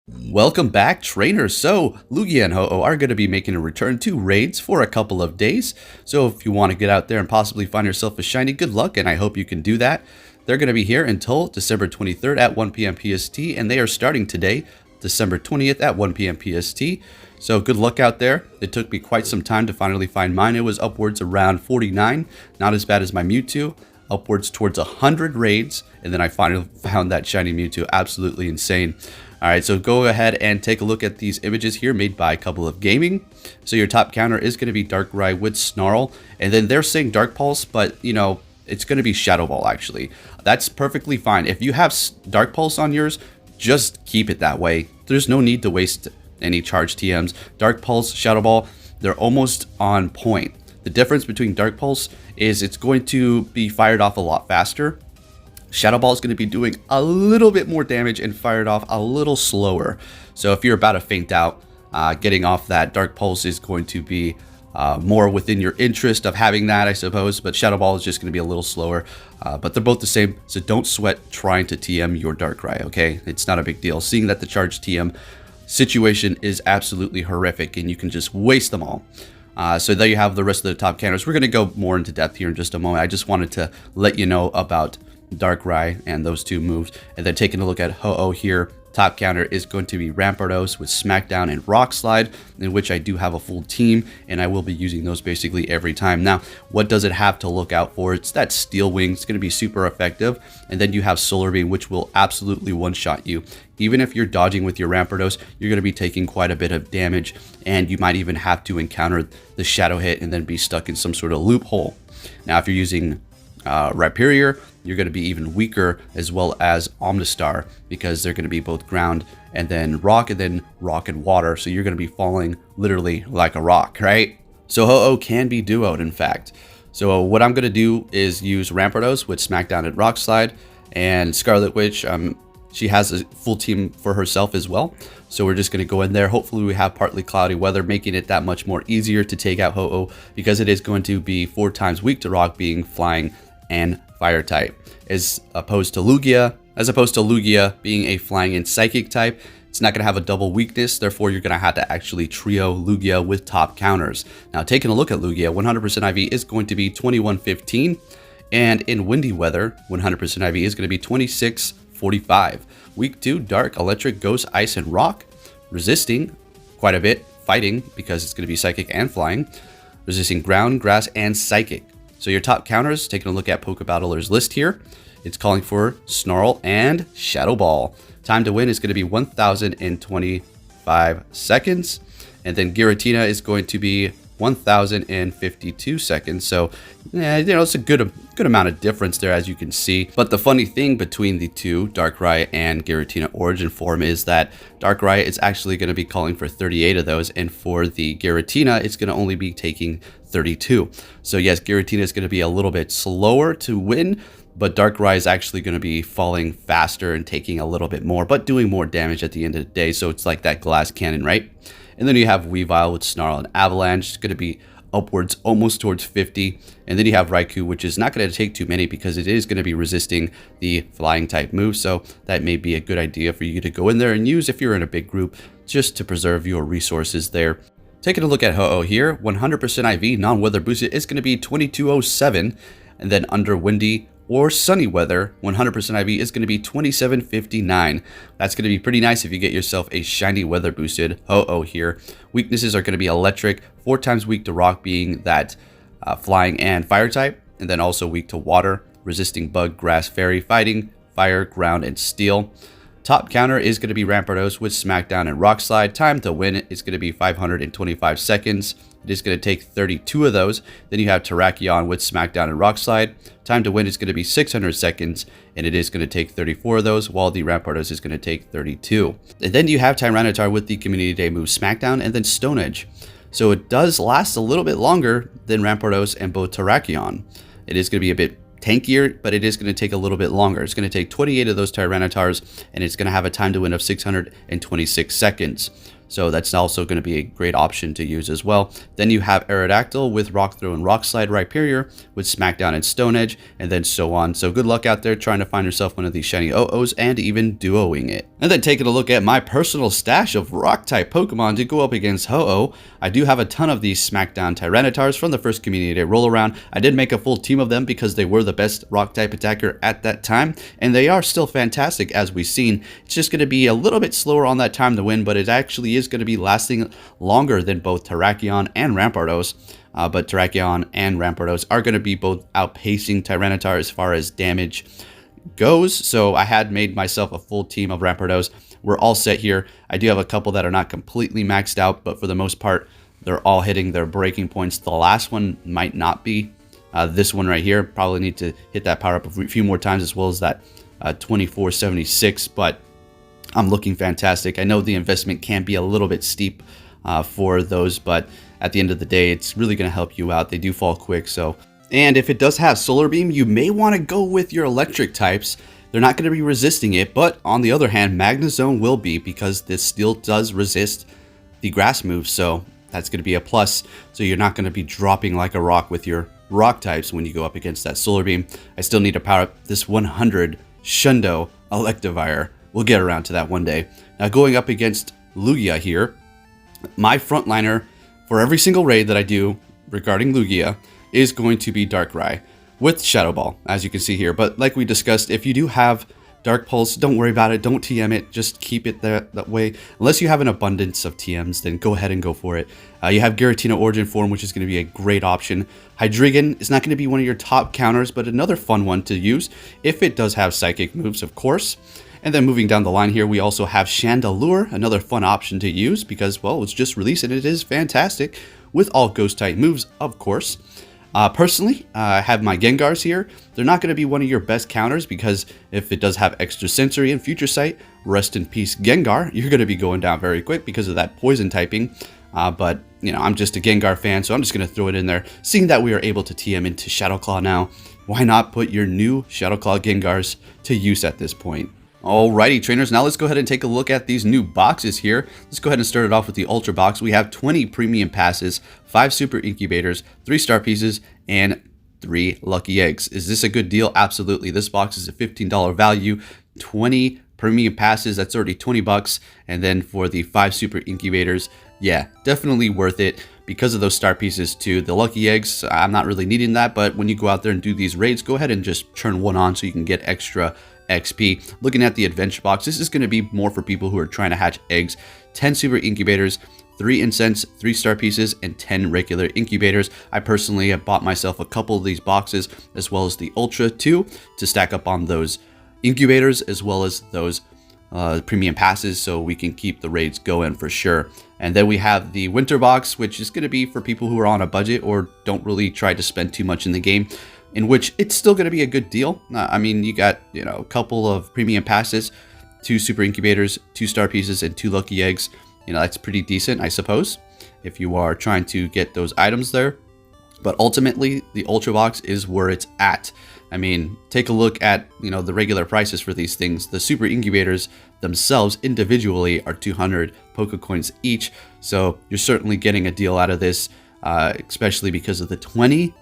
Welcome back, trainers. So, Lugia and Ho-Oh are going to be making a return to raids for a couple of days. So, if you want to get out there and possibly find yourself a shiny, good luck, and I hope you can do that. They're going to be here until December 23rd at 1 p.m. PST, and they are starting today, December 20th at 1 p.m. PST. So, good luck out there. It took me quite some time to finally find mine. It was upwards around 49, not as bad as my Mewtwo. Upwards towards 100 raids, and then I finally found that shiny Mewtwo. Absolutely insane. Alright, so go ahead and take a look at these images here made by a couple of gaming. So your top counter is going to be Darkrai with Snarl, and then they're saying Dark Pulse, but you know, it's going to be Shadow Ball actually. That's perfectly fine. If you have Dark Pulse on yours, just keep it that way. There's no need to waste any charge TMs. Dark Pulse, Shadow Ball, they're almost on point. The difference between Dark Pulse is it's going to be fired off a lot faster. Shadow Ball is going to be doing a little bit more damage and fired off a little slower. So if you're about to faint out, getting off that Dark Pulse is going to be more within your interest of having that, I suppose. But Shadow Ball is just going to be a little slower. But they're both the same, so don't sweat trying to TM your Darkrai, okay? It's not a big deal. Seeing that the charge TM situation is absolutely horrific and you can just waste them all. So there you have the rest of the top counters. We're going to go more into depth here in just a moment. I just wanted to let you know about Darkrai and those two moves. And then taking a look at Ho-Oh here, top counter is going to be Rampardos with Smackdown and Rock Slide, in which I do have a full team, and I will be using those basically every time. Now, what does it have to look out for? It's that Steel Wing. It's going to be super effective. And then you have Solar Beam, which will absolutely one-shot you. Even if you're dodging with your Rampardos, you're going to be taking quite a bit of damage, and you might even have to encounter the Shadow Hit and then be stuck in some sort of loophole. Now, if you're using Rhyperior, you're going to be even weaker, as well as Omnistar, because they're going to be both ground and then rock and water. So you're going to be falling literally like a rock, right? So Ho-Oh can be duoed, in fact. So what I'm going to do is use Rampardos with Smackdown and Rock Slide, and Scarlet Witch, she has a full team for herself as well. So we're just going to go in there. Hopefully we have partly cloudy weather, making it that much more easier to take out Ho-Oh, because it is going to be 4 times weak to rock, being flying and fire type, as opposed to Lugia being a flying and psychic type. It's not going to have a double weakness, therefore you're going to have to actually trio Lugia with top counters. Now, taking a look at Lugia, 100% IV is going to be 2115, and in windy weather, 100% IV is going to be 2645. Weak to Dark, Electric, Ghost, Ice, and Rock, resisting quite a bit, fighting because it's going to be psychic and flying, resisting Ground, Grass, and Psychic. So your top counters, taking a look at Poké Battler's list here, it's calling for Snarl and Shadow Ball. Time to win is going to be 1,025 seconds. And then Giratina is going to be 1,052 seconds. So, yeah, you know, it's a good amount of difference there, as you can see. But the funny thing between the two, Darkrai and Giratina Origin Form, is that Darkrai is actually going to be calling for 38 of those, and for the Giratina, it's going to only be taking 32. So yes, Giratina is going to be a little bit slower to win, but Darkrai is actually going to be falling faster and taking a little bit more, but doing more damage at the end of the day. So it's like that glass cannon, right? And then you have Weavile with Snarl and Avalanche. It's going to be upwards almost towards 50. And then you have Raikou, which is not going to take too many because it is going to be resisting the flying type move. So that may be a good idea for you to go in there and use if you're in a big group, just to preserve your resources there. Taking a look at Ho-Oh here, 100% IV non-weather boosted is going to be 2207. And then under windy or sunny weather, 100% IV is going to be 2759. That's going to be pretty nice if you get yourself a shiny weather boosted Ho-Oh here. Weaknesses are going to be electric, 4 times weak to rock, being that flying and fire type, and then also weak to water, resisting bug, grass, fairy, fighting, fire, ground, and steel. Top counter is going to be Rampardos with Smackdown and Rock Slide. Time to win is going to be 525 seconds. It is going to take 32 of those. Then you have Terrakion with Smackdown and Rock Slide. Time to win is going to be 600 seconds, and it is going to take 34 of those, while the Rampardos is going to take 32. And then you have Tyranitar with the Community Day move Smackdown and then Stone Edge. So it does last a little bit longer than Rampardos and both Terrakion. It is going to be a bit tankier, but it is going to take a little bit longer. It's going to take 28 of those Tyranitars, and it's going to have a time to win of 626 seconds. So that's also going to be a great option to use as well. Then you have Aerodactyl with Rock Throw and Rock Slide Rhyperior with Smackdown and Stone Edge, and then so on. So good luck out there trying to find yourself one of these shiny Oh-Ohs and even duoing it. And then taking a look at my personal stash of Rock-type Pokemon to go up against Ho-Oh. I do have a ton of these Smackdown Tyranitars from the first Community Day roll-around. I did make a full team of them because they were the best Rock-type attacker at that time, and they are still fantastic as we've seen. It's just going to be a little bit slower on that time to win, but it actually is going to be lasting longer than both Terrakion and Rampardos. But Terrakion and Rampardos are going to be both outpacing Tyranitar as far as damage goes. So I had made myself a full team of Rampardos. We're all set here. I do have a couple that are not completely maxed out, but for the most part, they're all hitting their breaking points. The last one might not be. This one right here, probably need to hit that power up a few more times, as well as that 2476, but I'm looking fantastic. I know the investment can be a little bit steep for those, but at the end of the day, it's really going to help you out. They do fall quick, so. And if it does have Solar Beam, you may want to go with your electric types. They're not going to be resisting it, but on the other hand, Magnezone will be, because this still does resist the grass moves, so that's going to be a plus. So you're not going to be dropping like a rock with your rock types when you go up against that Solar Beam. I still need to power up this 100 Shundo Electivire. We'll get around to that one day. Now going up against Lugia here, my frontliner for every single raid that I do regarding Lugia is going to be Darkrai with Shadow Ball, as you can see here. But like we discussed, if you do have Dark Pulse, don't worry about it. Don't TM it. Just keep it that way. Unless you have an abundance of TMs, then go ahead and go for it. You have Giratina Origin Form, which is going to be a great option. Hydreigon is not going to be one of your top counters, but another fun one to use if it does have Psychic moves, of course. And then moving down the line here, we also have Chandelure, another fun option to use because, well, it's just released and it is fantastic with all Ghost-type moves, of course. Personally, I have my Gengars here. They're not going to be one of your best counters because if it does have Extra Sensory and Future Sight, rest in peace Gengar, you're going to be going down very quick because of that poison typing. But, you know, I'm just a Gengar fan, so I'm just going to throw it in there. Seeing that we are able to TM into Shadow Claw now, why not put your new Shadow Claw Gengars to use at this point? Alrighty, trainers, now let's go ahead and take a look at these new boxes here. Let's go ahead and start it off with the Ultra Box. We have 20 Premium Passes, 5 Super Incubators, 3 Star Pieces, and 3 Lucky Eggs. Is this a good deal? Absolutely. This box is a $15 value, 20 Premium Passes, that's already 20 bucks. And then for the 5 Super Incubators, yeah, definitely worth it because of those Star Pieces too. The Lucky Eggs, I'm not really needing that, but when you go out there and do these raids, go ahead and just turn one on so you can get extra XP. Looking at the Adventure Box, this is going to be more for people who are trying to hatch eggs. 10 Super Incubators, 3 Incense, 3 Star Pieces, and 10 regular Incubators. I personally have bought myself a couple of these boxes, as well as the Ultra too, to stack up on those Incubators, as well as those Premium Passes, so we can keep the raids going for sure. And then we have the Winter Box, which is going to be for people who are on a budget or don't really try to spend too much in the game, in which it's still going to be a good deal. I mean, you got, you know, a couple of Premium Passes, 2 Super Incubators, 2 Star Pieces, and 2 Lucky Eggs. You know, that's pretty decent, I suppose, if you are trying to get those items there. But ultimately, the Ultra Box is where it's at. I mean, take a look at, you know, the regular prices for these things. The Super Incubators themselves individually are 200 Poké Coins each. So you're certainly getting a deal out of this, especially because of the 20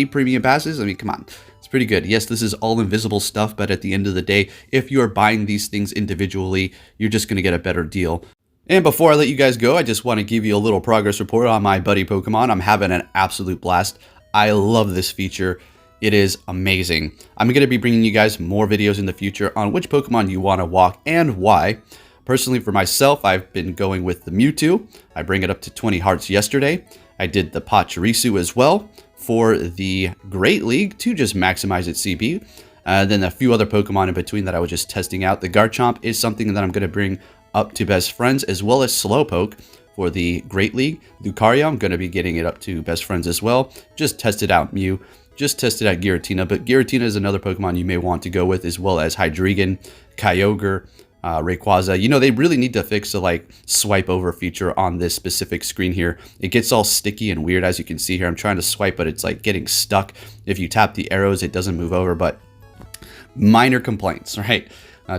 Premium Passes. I mean, come on, it's pretty good. Yes, this is all invisible stuff, but at the end of the day, if you are buying these things individually, you're just going to get a better deal. And before I let you guys go, I just want to give you a little progress report on my buddy Pokemon. I'm having an absolute blast. I love this feature. It is amazing. I'm going to be bringing you guys more videos in the future on which Pokemon you want to walk and why. Personally, for myself, I've been going with the Mewtwo. I bring it up to 20 hearts yesterday. I did the Pachirisu as well for the Great League to just maximize its CP. Then a few other Pokemon in between that I was just testing out. The Garchomp is something that I'm going to bring up to Best Friends, as well as Slowpoke for the Great League. Lucario, I'm going to be getting it up to Best Friends as well. Just tested out Mew. Just tested out Giratina, but Giratina is another Pokemon you may want to go with, as well as Hydreigon, Kyogre, Rayquaza. You know, they really need to fix the like swipe over feature on this specific screen here. It gets all sticky and weird, as you can see here. I'm trying to swipe, but it's like getting stuck. If you tap the arrows, it doesn't move over, but minor complaints, right?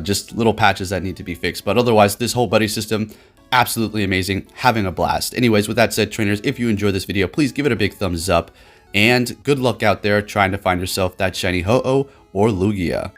Just little patches that need to be fixed. But otherwise, this whole buddy system, absolutely amazing, having a blast. Anyways, with that said, trainers, if you enjoyed this video, please give it a big thumbs up, and good luck out there trying to find yourself that shiny Ho-Oh or Lugia.